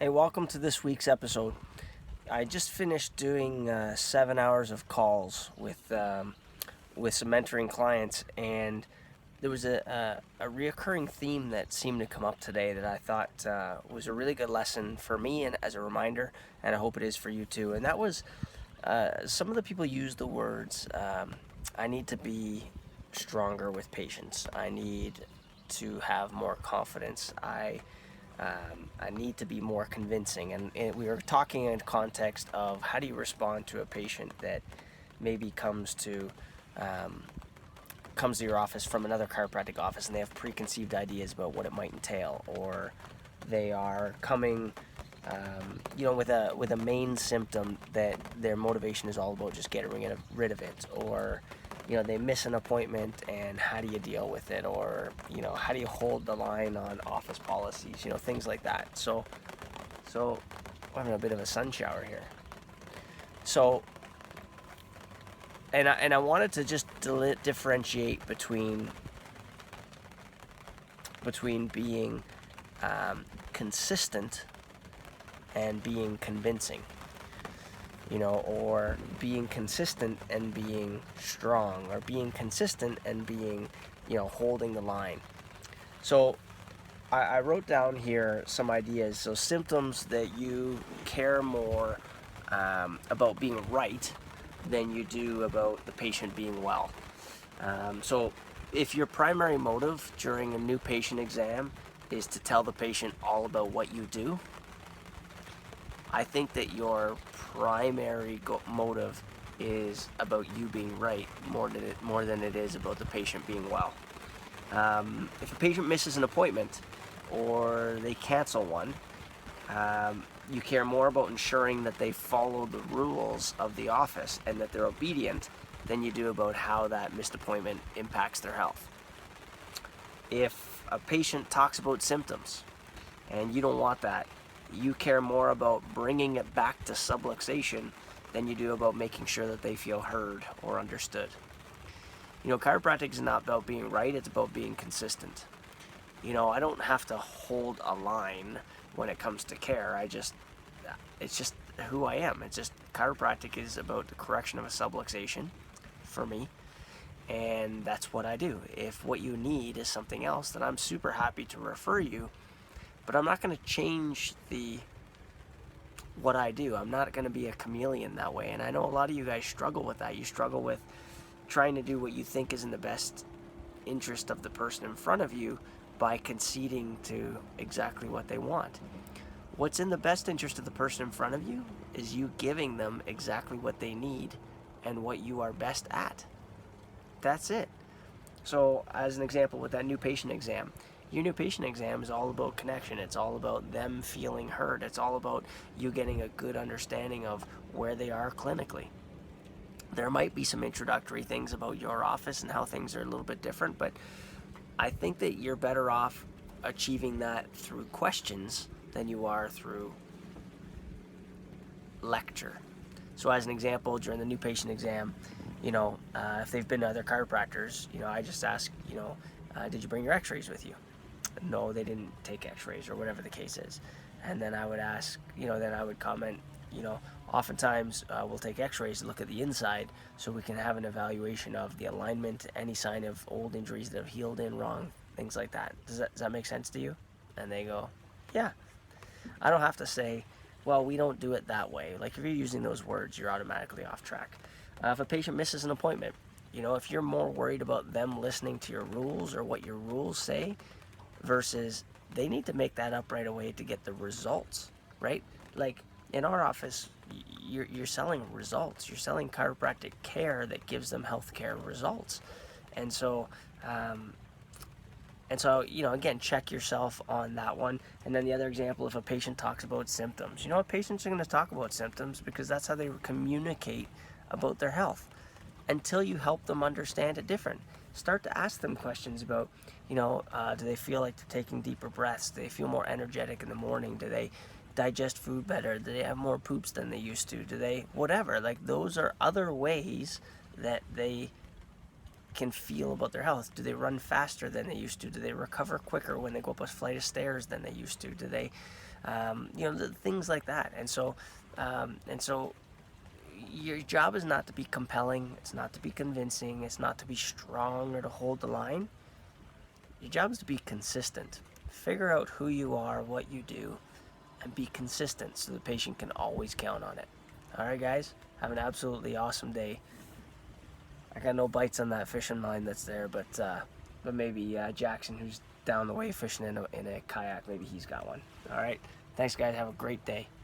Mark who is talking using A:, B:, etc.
A: Hey, welcome to this week's episode. I just finished doing 7 hours of calls with some mentoring clients, and there was a reoccurring theme that seemed to come up today that I thought was a really good lesson for me and as a reminder, and I hope it is for you too. And that was some of the people use the words, I need to be stronger with patients. I need to have more confidence. I need to be more convincing. And we were talking in context of how do you respond to a patient that maybe um, comes to your office from another chiropractic office and they have preconceived ideas about what it might entail, or they are coming, with a main symptom that their motivation is all about just getting rid of it, or they miss an appointment and how do you deal with it, or how do you hold the line on office policies, things like that. So we're having a bit of a sun shower here. So and I wanted to just differentiate between being consistent and being convincing, or being consistent and being strong, or being consistent and being, holding the line. So I wrote down here some ideas. So symptoms that you care more about being right than you do about the patient being well. So if your primary motive during a new patient exam is to tell the patient all about what you do, I think that your primary motive is about you being right more than it is about the patient being well. If a patient misses an appointment or they cancel one, you care more about ensuring that they follow the rules of the office and that they're obedient than you do about how that missed appointment impacts their health. If a patient talks about symptoms and you don't want that, you care more about bringing it back to subluxation than you do about making sure that they feel heard or understood. Chiropractic is not about being right, it's about being consistent. I don't have to hold a line when it comes to care. It's just who I am. It's just chiropractic is about the correction of a subluxation for me, and that's what I do. If what you need is something else, then I'm super happy to refer you, but I'm not going to change what I do. I'm not going to be a chameleon that way, and I know a lot of you guys struggle with that. You struggle with trying to do what you think is in the best interest of the person in front of you by conceding to exactly what they want. What's in the best interest of the person in front of you is you giving them exactly what they need and what you are best at. That's it. So, as an example, with that new patient exam, your new patient exam is all about connection. It's all about them feeling heard. It's all about you getting a good understanding of where they are clinically. There might be some introductory things about your office and how things are a little bit different, but I think that you're better off achieving that through questions than you are through lecture. So as an example, during the new patient exam, if they've been to other chiropractors, I just ask, did you bring your x-rays with you? No, they didn't take x-rays, or whatever the case is. And then I would ask, then I would comment, oftentimes we'll take x-rays to look at the inside so we can have an evaluation of the alignment, any sign of old injuries that have healed in wrong, things like that. Does that make sense to you? And they go, yeah. I don't have to say, well, we don't do it that way. Like, if you're using those words, you're automatically off track. If a patient misses an appointment, if you're more worried about them listening to your rules or what your rules say versus they need to make that up right away to get the results, right? Like, in our office, you're selling results. You're selling chiropractic care that gives them healthcare results. And so, again, check yourself on that one. And then the other example, if a patient talks about symptoms, patients are going to talk about symptoms because that's how they communicate about their health until you help them understand it different. Start to ask them questions about, do they feel like they're taking deeper breaths? Do they feel more energetic in the morning? Do they digest food better? Do they have more poops than they used to? Do they, whatever? Like, those are other ways that they can feel about their health. Do they run faster than they used to? Do they recover quicker when they go up a flight of stairs than they used to? Do they, things like that. And so your job is not to be compelling. It's not to be convincing. It's not to be strong or to hold the line. Your job is to be consistent. Figure out who you are, what you do, and be consistent so the patient can always count on it. All right, guys, have an absolutely awesome day. I got no bites on that fishing line that's there, but maybe Jackson, who's down the way fishing in a kayak, maybe he's got one. All right, thanks, guys. Have a great day.